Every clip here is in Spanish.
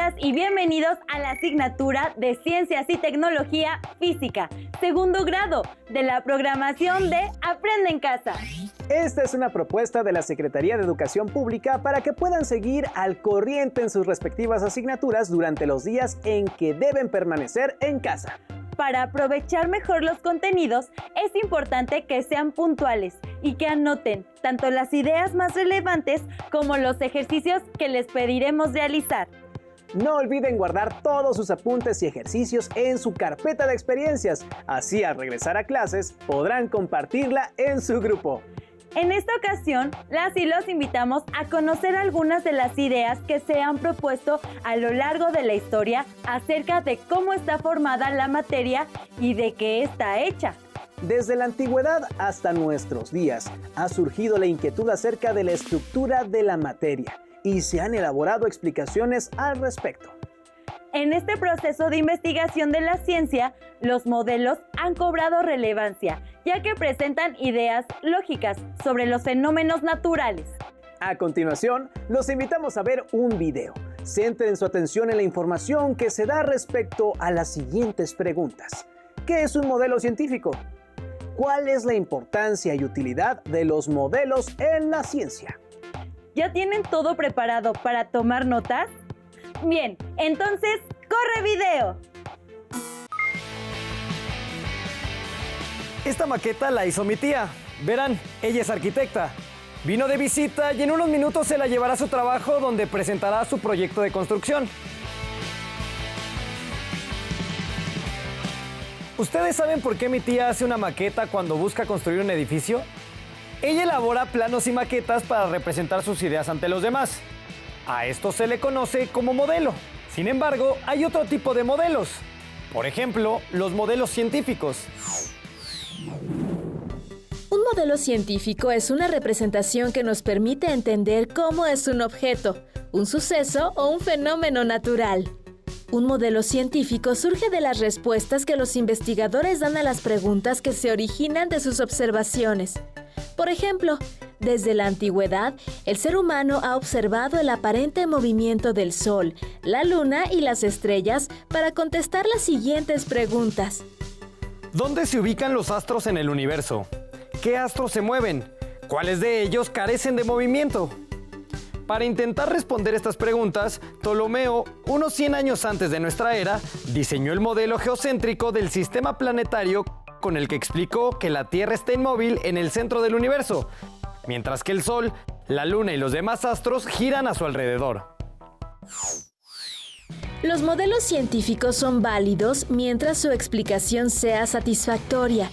Bienvenidas y bienvenidos a la asignatura de Ciencias y Tecnología Física, segundo grado, de la programación de Aprende en Casa. Esta es una propuesta de la Secretaría de Educación Pública para que puedan seguir al corriente en sus respectivas asignaturas durante los días en que deben permanecer en casa. Para aprovechar mejor los contenidos, es importante que sean puntuales y que anoten tanto las ideas más relevantes como los ejercicios que les pediremos realizar. No olviden guardar todos sus apuntes y ejercicios en su carpeta de experiencias. Así, al regresar a clases, podrán compartirla en su grupo. En esta ocasión, las y los invitamos a conocer algunas de las ideas que se han propuesto a lo largo de la historia acerca de cómo está formada la materia y de qué está hecha. Desde la antigüedad hasta nuestros días, ha surgido la inquietud acerca de la estructura de la materia y se han elaborado explicaciones al respecto. En este proceso de investigación de la ciencia, los modelos han cobrado relevancia, ya que presentan ideas lógicas sobre los fenómenos naturales. A continuación, los invitamos a ver un video. Centren su atención en la información que se da respecto a las siguientes preguntas. ¿Qué es un modelo científico? ¿Cuál es la importancia y utilidad de los modelos en la ciencia? ¿Ya tienen todo preparado para tomar notas? Bien, entonces, ¡corre video! Esta maqueta la hizo mi tía. Verán, ella es arquitecta. Vino de visita y en unos minutos se la llevará a su trabajo donde presentará su proyecto de construcción. ¿Ustedes saben por qué mi tía hace una maqueta cuando busca construir un edificio? Ella elabora planos y maquetas para representar sus ideas ante los demás. A esto se le conoce como modelo. Sin embargo, hay otro tipo de modelos. Por ejemplo, los modelos científicos. Un modelo científico es una representación que nos permite entender cómo es un objeto, un suceso o un fenómeno natural. Un modelo científico surge de las respuestas que los investigadores dan a las preguntas que se originan de sus observaciones. Por ejemplo, desde la antigüedad, el ser humano ha observado el aparente movimiento del Sol, la Luna y las estrellas para contestar las siguientes preguntas. ¿Dónde se ubican los astros en el universo? ¿Qué astros se mueven? ¿Cuáles de ellos carecen de movimiento? Para intentar responder estas preguntas, Ptolomeo, unos 100 años antes de nuestra era, diseñó el modelo geocéntrico del sistema planetario con el que explicó que la Tierra está inmóvil en el centro del universo, mientras que el Sol, la Luna y los demás astros giran a su alrededor. Los modelos científicos son válidos mientras su explicación sea satisfactoria,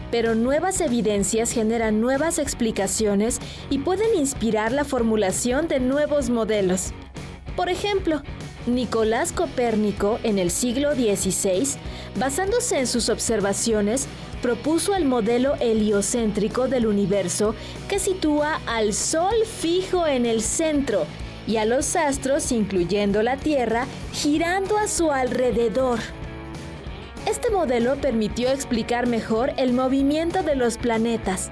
pero nuevas evidencias generan nuevas explicaciones y pueden inspirar la formulación de nuevos modelos. Por ejemplo, Nicolás Copérnico, en el siglo XVI, basándose en sus observaciones, propuso el modelo heliocéntrico del universo que sitúa al Sol fijo en el centro y a los astros, incluyendo la Tierra, girando a su alrededor. Este modelo permitió explicar mejor el movimiento de los planetas.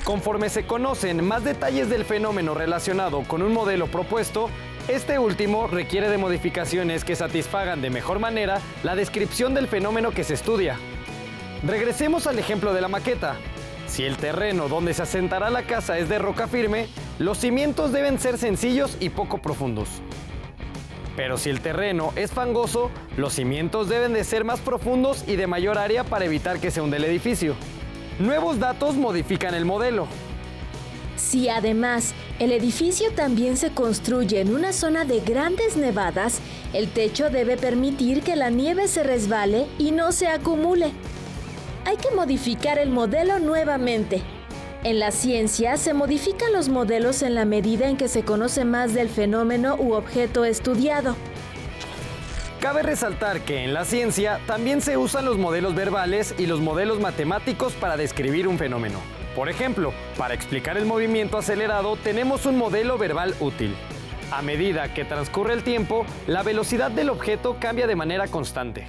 Conforme se conocen más detalles del fenómeno relacionado con un modelo propuesto, este último requiere de modificaciones que satisfagan de mejor manera la descripción del fenómeno que se estudia. Regresemos al ejemplo de la maqueta. Si el terreno donde se asentará la casa es de roca firme, los cimientos deben ser sencillos y poco profundos. Pero si el terreno es fangoso, los cimientos deben de ser más profundos y de mayor área para evitar que se hunda el edificio. Nuevos datos modifican el modelo. Si además el edificio también se construye en una zona de grandes nevadas, el techo debe permitir que la nieve se resbale y no se acumule. Hay que modificar el modelo nuevamente. En la ciencia se modifican los modelos en la medida en que se conoce más del fenómeno u objeto estudiado. Cabe resaltar que en la ciencia también se usan los modelos verbales y los modelos matemáticos para describir un fenómeno. Por ejemplo, para explicar el movimiento acelerado tenemos un modelo verbal útil. A medida que transcurre el tiempo, la velocidad del objeto cambia de manera constante.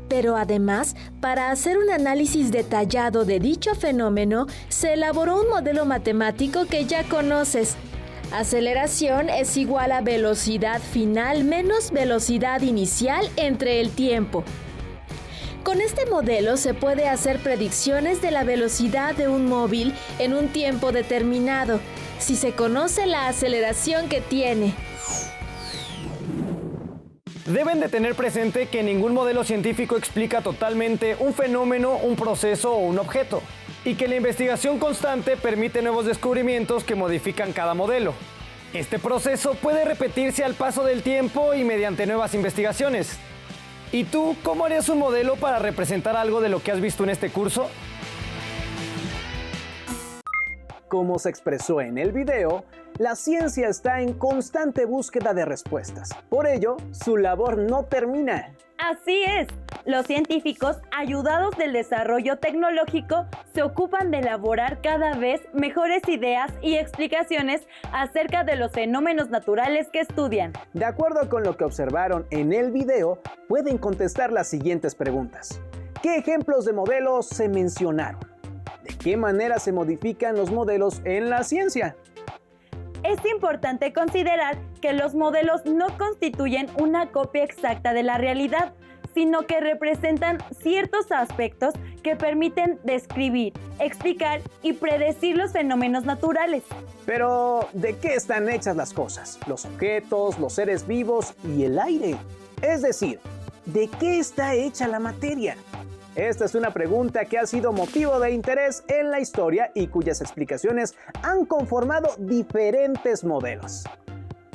Pero además, para hacer un análisis detallado de dicho fenómeno, se elaboró un modelo matemático que ya conoces. Aceleración es igual a velocidad final menos velocidad inicial entre el tiempo. Con este modelo se puede hacer predicciones de la velocidad de un móvil en un tiempo determinado, si se conoce la aceleración que tiene. Deben de tener presente que ningún modelo científico explica totalmente un fenómeno, un proceso o un objeto, y que la investigación constante permite nuevos descubrimientos que modifican cada modelo. Este proceso puede repetirse al paso del tiempo y mediante nuevas investigaciones. ¿Y tú, cómo harías un modelo para representar algo de lo que has visto en este curso? Como se expresó en el video, la ciencia está en constante búsqueda de respuestas. Por ello, su labor no termina. Así es, los científicos, ayudados del desarrollo tecnológico, se ocupan de elaborar cada vez mejores ideas y explicaciones acerca de los fenómenos naturales que estudian. De acuerdo con lo que observaron en el video, pueden contestar las siguientes preguntas. ¿Qué ejemplos de modelos se mencionaron? ¿De qué manera se modifican los modelos en la ciencia? Es importante considerar que los modelos no constituyen una copia exacta de la realidad, sino que representan ciertos aspectos que permiten describir, explicar y predecir los fenómenos naturales. Pero, ¿de qué están hechas las cosas? Los objetos, los seres vivos y el aire. Es decir, ¿de qué está hecha la materia? Esta es una pregunta que ha sido motivo de interés en la historia y cuyas explicaciones han conformado diferentes modelos.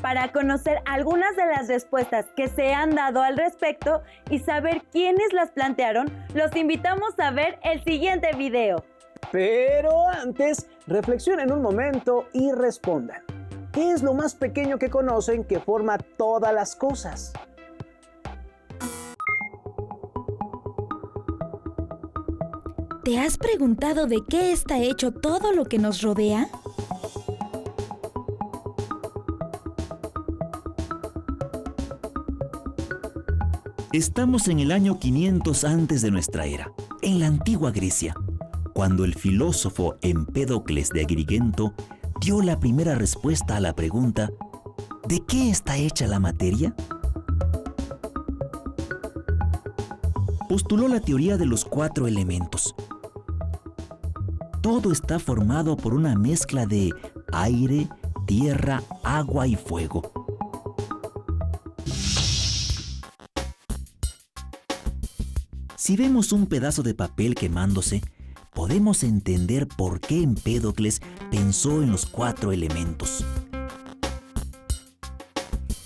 Para conocer algunas de las respuestas que se han dado al respecto y saber quiénes las plantearon, los invitamos a ver el siguiente video. Pero antes, reflexionen un momento y respondan. ¿Qué es lo más pequeño que conocen que forma todas las cosas? ¿Te has preguntado de qué está hecho todo lo que nos rodea? Estamos en el año 500 antes de nuestra era, en la antigua Grecia, cuando el filósofo Empédocles de Agrigento dio la primera respuesta a la pregunta ¿de qué está hecha la materia? Postuló la teoría de los 4 elementos. Todo está formado por una mezcla de aire, tierra, agua y fuego. Si vemos un pedazo de papel quemándose, podemos entender por qué Empédocles pensó en los 4 elementos.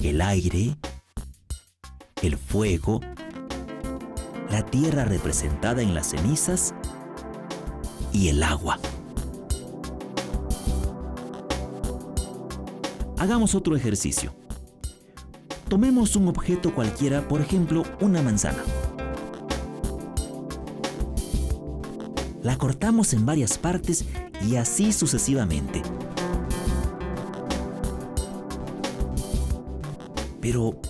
El aire, el fuego, la tierra representada en las cenizas y el agua. Hagamos otro ejercicio. Tomemos un objeto cualquiera, por ejemplo, una manzana. La cortamos en varias partes y así sucesivamente. Pero,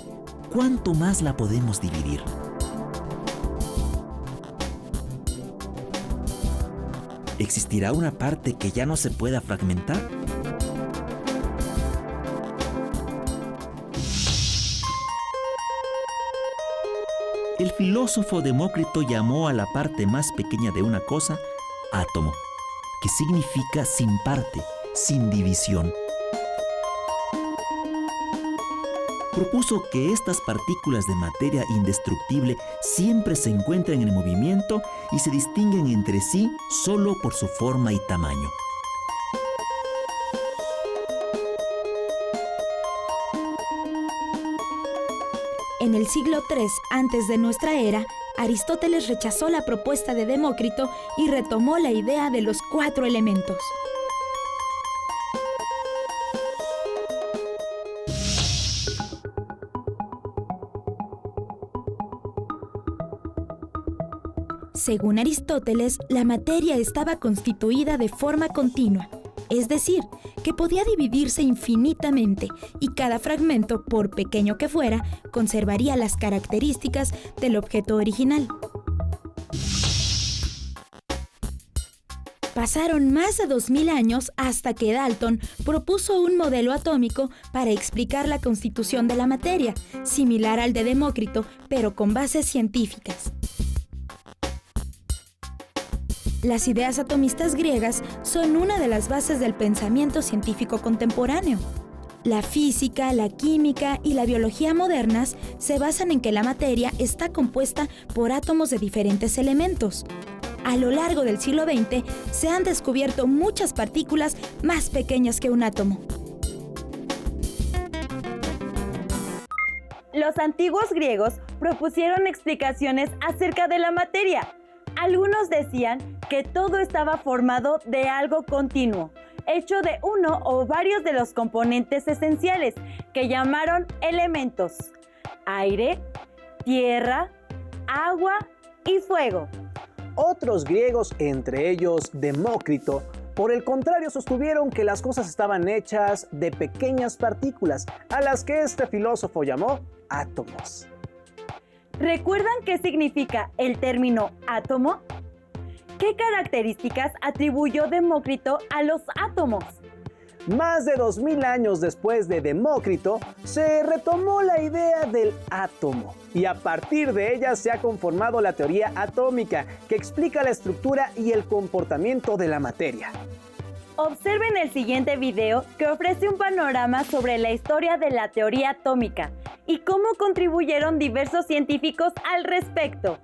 ¿cuánto más la podemos dividir? ¿Existirá una parte que ya no se pueda fragmentar? El filósofo Demócrito llamó a la parte más pequeña de una cosa átomo, que significa sin parte, sin división. Propuso que estas partículas de materia indestructible siempre se encuentran en movimiento y se distinguen entre sí solo por su forma y tamaño. En el siglo III antes de nuestra era, Aristóteles rechazó la propuesta de Demócrito y retomó la idea de los 4 elementos. Según Aristóteles, la materia estaba constituida de forma continua, es decir, que podía dividirse infinitamente y cada fragmento, por pequeño que fuera, conservaría las características del objeto original. Pasaron más de 2000 años hasta que Dalton propuso un modelo atómico para explicar la constitución de la materia, similar al de Demócrito, pero con bases científicas. Las ideas atomistas griegas son una de las bases del pensamiento científico contemporáneo. La física, la química y la biología modernas se basan en que la materia está compuesta por átomos de diferentes elementos. A lo largo del siglo XX se han descubierto muchas partículas más pequeñas que un átomo. Los antiguos griegos propusieron explicaciones acerca de la materia. Algunos decían que todo estaba formado de algo continuo, hecho de uno o varios de los componentes esenciales, que llamaron elementos: aire, tierra, agua y fuego. Otros griegos, entre ellos Demócrito, por el contrario, sostuvieron que las cosas estaban hechas de pequeñas partículas, a las que este filósofo llamó átomos. ¿Recuerdan qué significa el término átomo? ¿Qué características atribuyó Demócrito a los átomos? Más de 2000 años después de Demócrito, se retomó la idea del átomo y a partir de ella se ha conformado la teoría atómica, que explica la estructura y el comportamiento de la materia. Observen el siguiente video, que ofrece un panorama sobre la historia de la teoría atómica y cómo contribuyeron diversos científicos al respecto.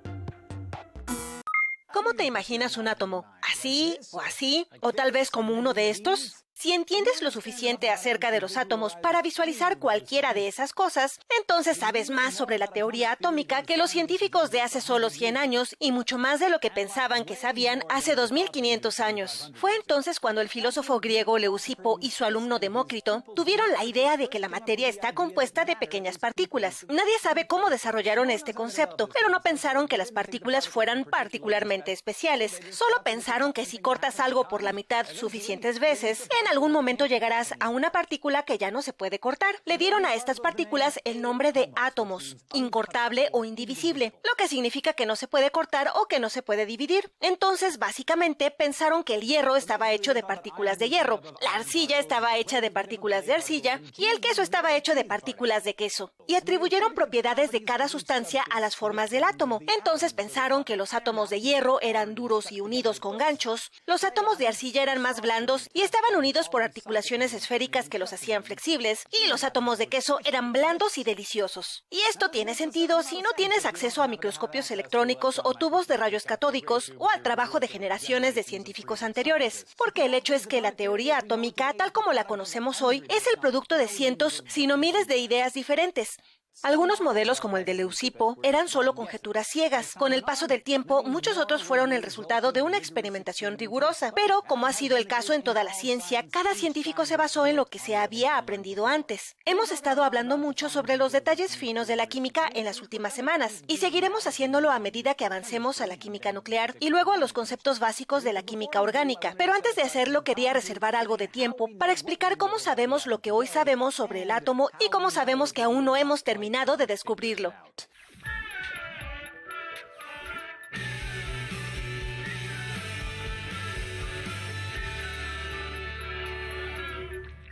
¿Cómo te imaginas un átomo? ¿Así o así? ¿O tal vez como uno de estos? Si entiendes lo suficiente acerca de los átomos para visualizar cualquiera de esas cosas, entonces sabes más sobre la teoría atómica que los científicos de hace solo 100 años y mucho más de lo que pensaban que sabían hace 2500 años. Fue entonces cuando el filósofo griego Leucipo y su alumno Demócrito tuvieron la idea de que la materia está compuesta de pequeñas partículas. Nadie sabe cómo desarrollaron este concepto, pero no pensaron que las partículas fueran particularmente especiales. Solo pensaron que si cortas algo por la mitad suficientes veces, en algún momento llegarás a una partícula que ya no se puede cortar. Le dieron a estas partículas el nombre de átomos, incortable o indivisible, lo que significa que no se puede cortar o que no se puede dividir. Entonces, básicamente, pensaron que el hierro estaba hecho de partículas de hierro, la arcilla estaba hecha de partículas de arcilla y el queso estaba hecho de partículas de queso. Y atribuyeron propiedades de cada sustancia a las formas del átomo. Entonces pensaron que los átomos de hierro eran duros y unidos con ganchos, los átomos de arcilla eran más blandos y estaban unidos por articulaciones esféricas que los hacían flexibles, y los átomos de queso eran blandos y deliciosos. Y esto tiene sentido si no tienes acceso a microscopios electrónicos o tubos de rayos catódicos o al trabajo de generaciones de científicos anteriores, porque el hecho es que la teoría atómica, tal como la conocemos hoy, es el producto de cientos, si no miles de ideas diferentes. Algunos modelos, como el de Leucipo, eran solo conjeturas ciegas. Con el paso del tiempo, muchos otros fueron el resultado de una experimentación rigurosa. Pero, como ha sido el caso en toda la ciencia, cada científico se basó en lo que se había aprendido antes. Hemos estado hablando mucho sobre los detalles finos de la química en las últimas semanas, y seguiremos haciéndolo a medida que avancemos a la química nuclear y luego a los conceptos básicos de la química orgánica. Pero antes de hacerlo, quería reservar algo de tiempo para explicar cómo sabemos lo que hoy sabemos sobre el átomo y cómo sabemos que aún no hemos terminado de descubrirlo.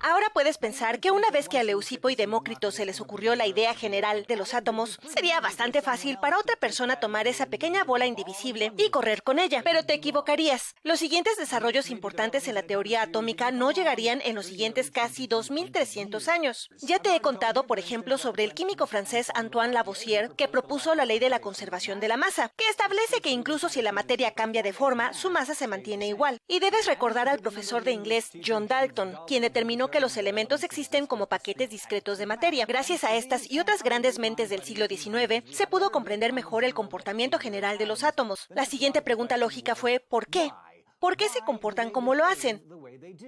Ahora puedes pensar que una vez que a Leucipo y Demócrito se les ocurrió la idea general de los átomos, sería bastante fácil para otra persona tomar esa pequeña bola indivisible y correr con ella, pero te equivocarías. Los siguientes desarrollos importantes en la teoría atómica no llegarían en los siguientes casi 2300 años. Ya te he contado, por ejemplo, sobre el químico francés Antoine Lavoisier, que propuso la ley de la conservación de la masa, que establece que incluso si la materia cambia de forma, su masa se mantiene igual. Y debes recordar al profesor de inglés John Dalton, quien determinó que los elementos existen como paquetes discretos de materia. Gracias a estas y otras grandes mentes del siglo XIX, se pudo comprender mejor el comportamiento general de los átomos. La siguiente pregunta lógica fue ¿por qué? ¿Por qué se comportan como lo hacen?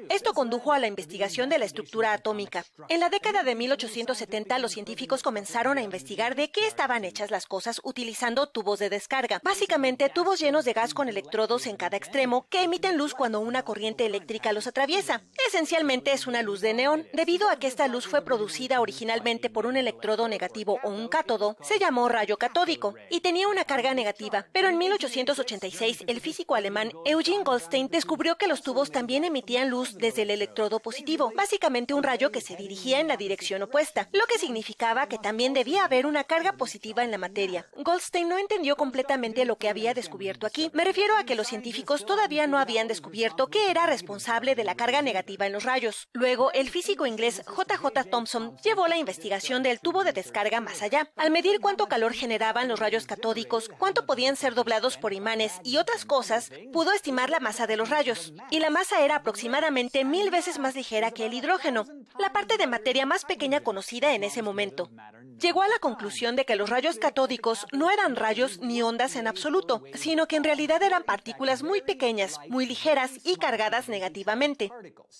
Esto condujo a la investigación de la estructura atómica. En la década de 1870, los científicos comenzaron a investigar de qué estaban hechas las cosas utilizando tubos de descarga. Básicamente, tubos llenos de gas con electrodos en cada extremo que emiten luz cuando una corriente eléctrica los atraviesa. Esencialmente es una luz de neón. Debido a que esta luz fue producida originalmente por un electrodo negativo o un cátodo, se llamó rayo catódico y tenía una carga negativa. Pero en 1886, el físico alemán Eugen Goldstein descubrió que los tubos también emitían luz desde el electrodo positivo, básicamente un rayo que se dirigía en la dirección opuesta, lo que significaba que también debía haber una carga positiva en la materia. Goldstein no entendió completamente lo que había descubierto aquí. Me refiero a que los científicos todavía no habían descubierto qué era responsable de la carga negativa en los rayos. Luego, el físico inglés J.J. Thomson llevó la investigación del tubo de descarga más allá. Al medir cuánto calor generaban los rayos catódicos, cuánto podían ser doblados por imanes y otras cosas, pudo estimar la masa de los rayos. Y la masa era aproximadamente 1000 veces más ligera que el hidrógeno, la parte de materia más pequeña conocida en ese momento. Llegó a la conclusión de que los rayos catódicos no eran rayos ni ondas en absoluto, sino que en realidad eran partículas muy pequeñas, muy ligeras y cargadas negativamente.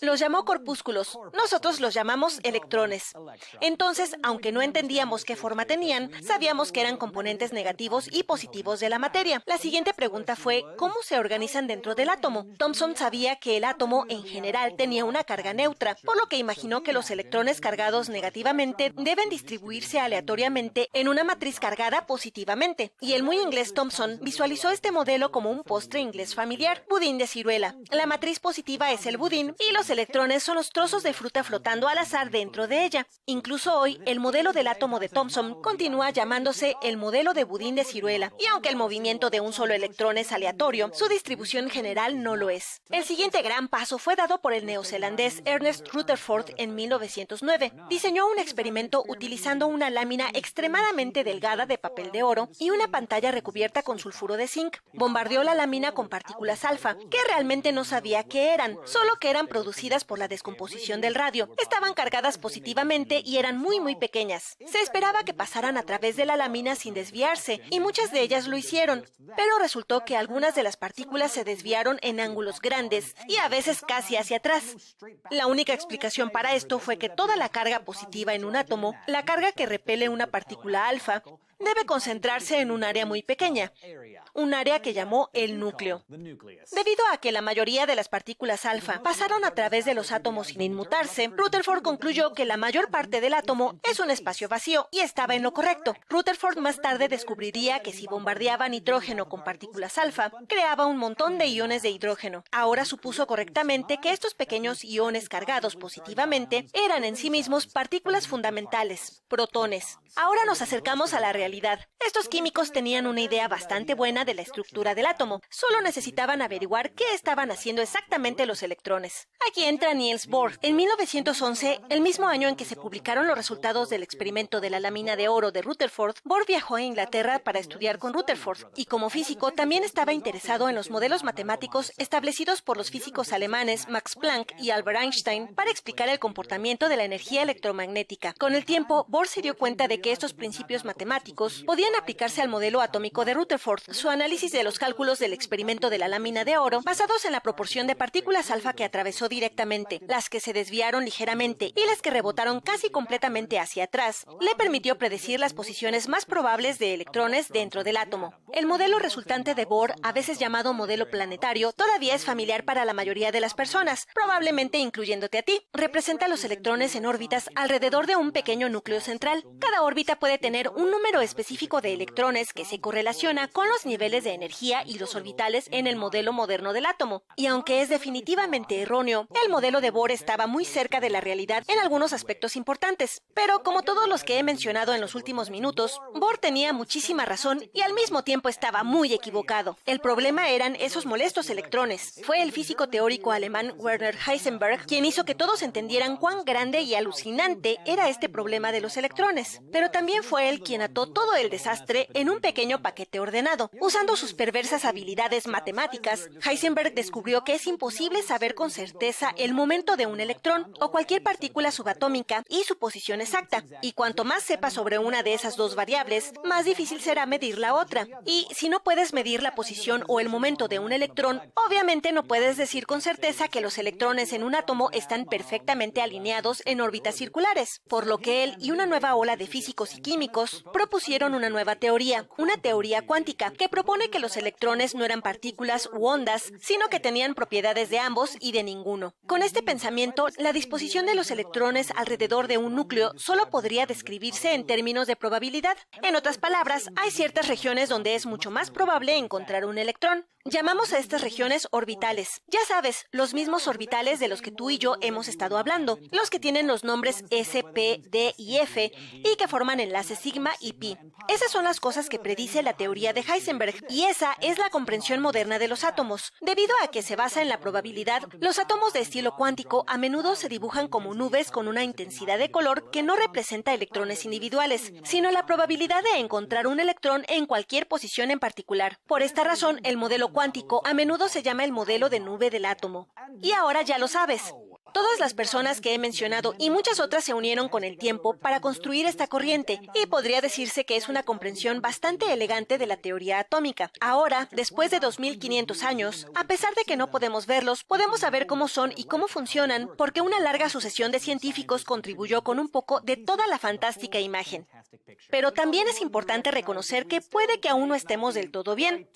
Los llamó corpúsculos, nosotros los llamamos electrones. Entonces, aunque no entendíamos qué forma tenían, sabíamos que eran componentes negativos y positivos de la materia. La siguiente pregunta fue, ¿cómo se organizan dentro del átomo? Thomson sabía que el átomo en general tenía una carga neutra, por lo que imaginó que los electrones cargados negativamente deben distribuirse aleatoriamente en una matriz cargada positivamente. Y el muy inglés Thomson visualizó este modelo como un postre inglés familiar, budín de ciruela. La matriz positiva es el budín y los electrones son los trozos de fruta flotando al azar dentro de ella. Incluso hoy, el modelo del átomo de Thomson continúa llamándose el modelo de budín de ciruela, y aunque el movimiento de un solo electrón es aleatorio, su distribución general no lo es. El siguiente gran paso fue dado por el neozelandés Ernest Rutherford en 1909. Diseñó un experimento utilizando una lámina extremadamente delgada de papel de oro y una pantalla recubierta con sulfuro de zinc. Bombardeó la lámina con partículas alfa, que realmente no sabía qué eran, solo que eran producidas por la descomposición del radio. Estaban cargadas positivamente y eran muy pequeñas. Se esperaba que pasaran a través de la lámina sin desviarse, y muchas de ellas lo hicieron, pero resultó que algunas de las partículas se desviaron en ángulos grandes y a veces casi hacia atrás. La única explicación para esto fue que toda la carga positiva en un átomo, la carga que repele una partícula alfa, debe concentrarse en un área muy pequeña, un área que llamó el núcleo. Debido a que la mayoría de las partículas alfa pasaron a través de los átomos sin inmutarse, Rutherford concluyó que la mayor parte del átomo es un espacio vacío y estaba en lo correcto. Rutherford más tarde descubriría que si bombardeaba nitrógeno con partículas alfa, creaba un montón de iones de hidrógeno. Ahora supuso correctamente que estos pequeños iones cargados positivamente eran en sí mismos partículas fundamentales, protones. Ahora nos acercamos a la realidad. Estos químicos tenían una idea bastante buena de la estructura del átomo, solo necesitaban averiguar qué estaban haciendo exactamente los electrones. Aquí entra Niels Bohr. En 1911, el mismo año en que se publicaron los resultados del experimento de la lámina de oro de Rutherford, Bohr viajó a Inglaterra para estudiar con Rutherford, y como físico también estaba interesado en los modelos matemáticos establecidos por los físicos alemanes Max Planck y Albert Einstein para explicar el comportamiento de la energía electromagnética. Con el tiempo, Bohr se dio cuenta de que estos principios matemáticos podían aplicarse al modelo atómico de Rutherford. Su análisis de los cálculos del experimento de la lámina de oro, basados en la proporción de partículas alfa que atravesó directamente, las que se desviaron ligeramente y las que rebotaron casi completamente hacia atrás, le permitió predecir las posiciones más probables de electrones dentro del átomo. El modelo resultante de Bohr, a veces llamado modelo planetario, todavía es familiar para la mayoría de las personas, probablemente incluyéndote a ti. Representa los electrones en órbitas alrededor de un pequeño núcleo central. Cada órbita puede tener un número específico de electrones que se correlaciona con los niveles de energía y los orbitales en el modelo moderno del átomo. Y aunque es definitivamente erróneo, el modelo de Bohr estaba muy cerca de la realidad en algunos aspectos importantes. Pero como todos los que he mencionado en los últimos minutos, Bohr tenía muchísima razón y al mismo tiempo estaba muy equivocado. El problema eran esos molestos electrones. Fue el físico teórico alemán Werner Heisenberg quien hizo que todos entendieran cuán grande y alucinante era este problema de los electrones. Pero también fue él quien ató todo el desastre en un pequeño paquete ordenado. Usando sus perversas habilidades matemáticas, Heisenberg descubrió que es imposible saber con certeza el momento de un electrón o cualquier partícula subatómica y su posición exacta. Y cuanto más sepas sobre una de esas dos variables, más difícil será medir la otra. Y si no puedes medir la posición o el momento de un electrón, obviamente no puedes decir con certeza que los electrones en un átomo están perfectamente alineados en órbitas circulares, por lo que él y una nueva ola de físicos y químicos propusieron una nueva teoría, una teoría cuántica, que propone que los electrones no eran partículas u ondas, sino que tenían propiedades de ambos y de ninguno. Con este pensamiento, la disposición de los electrones alrededor de un núcleo solo podría describirse en términos de probabilidad. En otras palabras, hay ciertas regiones donde es mucho más probable encontrar un electrón. Llamamos a estas regiones orbitales. Ya sabes, los mismos orbitales de los que tú y yo hemos estado hablando, los que tienen los nombres S, P, D y F y que forman enlaces sigma y pi. Esas son las cosas que predice la teoría de Heisenberg, y esa es la comprensión moderna de los átomos. Debido a que se basa en la probabilidad, los átomos de estilo cuántico a menudo se dibujan como nubes con una intensidad de color que no representa electrones individuales, sino la probabilidad de encontrar un electrón en cualquier posición en particular. Por esta razón, el modelo cuántico a menudo se llama el modelo de nube del átomo. Y ahora ya lo sabes. Todas las personas que he mencionado y muchas otras se unieron con el tiempo para construir esta corriente, y podría decirse que es una comprensión bastante elegante de la teoría atómica. Ahora, después de 2500 años, a pesar de que no podemos verlos, podemos saber cómo son y cómo funcionan, porque una larga sucesión de científicos contribuyó con un poco de toda la fantástica imagen. Pero también es importante reconocer que puede que aún no estemos del todo bien.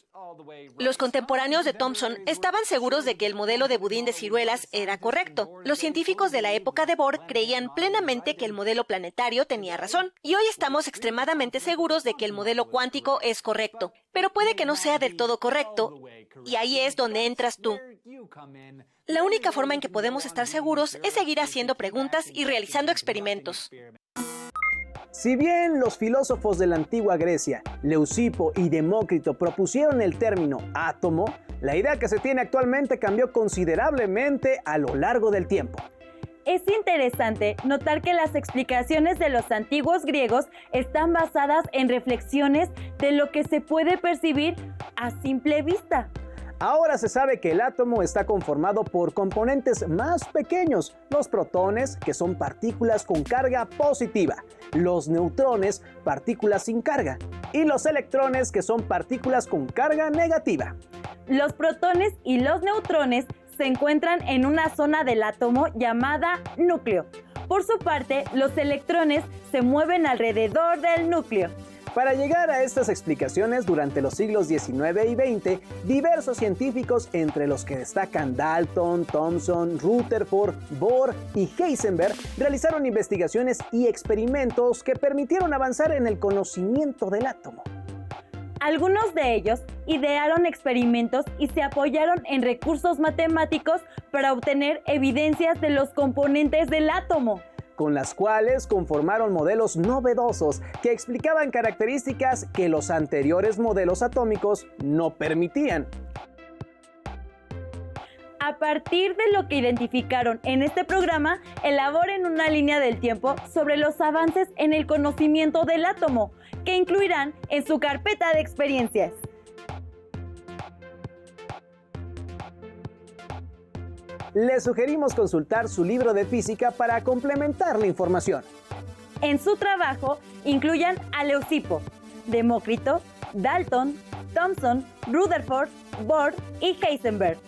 Los contemporáneos de Thomson estaban seguros de que el modelo de budín de ciruelas era correcto. Los científicos de la época de Bohr creían plenamente que el modelo planetario tenía razón. Y hoy estamos extremadamente seguros de que el modelo cuántico es correcto. Pero puede que no sea del todo correcto. Y ahí es donde entras tú. La única forma en que podemos estar seguros es seguir haciendo preguntas y realizando experimentos. Si bien los filósofos de la antigua Grecia, Leucipo y Demócrito, propusieron el término átomo, la idea que se tiene actualmente cambió considerablemente a lo largo del tiempo. Es interesante notar que las explicaciones de los antiguos griegos están basadas en reflexiones de lo que se puede percibir a simple vista. Ahora se sabe que el átomo está conformado por componentes más pequeños, los protones, que son partículas con carga positiva, los neutrones, partículas sin carga, y los electrones, que son partículas con carga negativa. Los protones y los neutrones se encuentran en una zona del átomo llamada núcleo. Por su parte, los electrones se mueven alrededor del núcleo. Para llegar a estas explicaciones, durante los siglos XIX y XX, diversos científicos, entre los que destacan Dalton, Thomson, Rutherford, Bohr y Heisenberg, realizaron investigaciones y experimentos que permitieron avanzar en el conocimiento del átomo. Algunos de ellos idearon experimentos y se apoyaron en recursos matemáticos para obtener evidencias de los componentes del átomo, con las cuales conformaron modelos novedosos que explicaban características que los anteriores modelos atómicos no permitían. A partir de lo que identificaron en este programa, elaboren una línea del tiempo sobre los avances en el conocimiento del átomo, que incluirán en su carpeta de experiencias. Les sugerimos consultar su libro de física para complementar la información. En su trabajo, incluyan a Leucipo, Demócrito, Dalton, Thomson, Rutherford, Bohr y Heisenberg.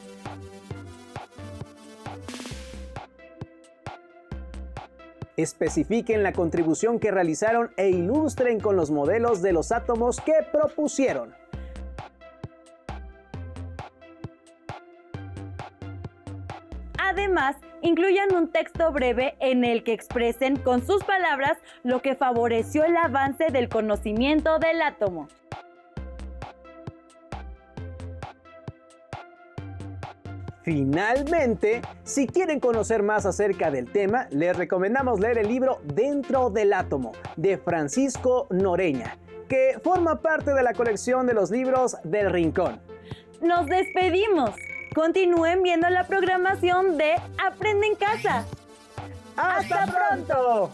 Especifiquen la contribución que realizaron e ilustren con los modelos de los átomos que propusieron. Además, incluyan un texto breve en el que expresen con sus palabras lo que favoreció el avance del conocimiento del átomo. Finalmente, si quieren conocer más acerca del tema, les recomendamos leer el libro Dentro del átomo, de Francisco Noreña, que forma parte de la colección de los libros del Rincón. ¡Nos despedimos! Continúen viendo la programación de Aprende en Casa. ¡Hasta pronto!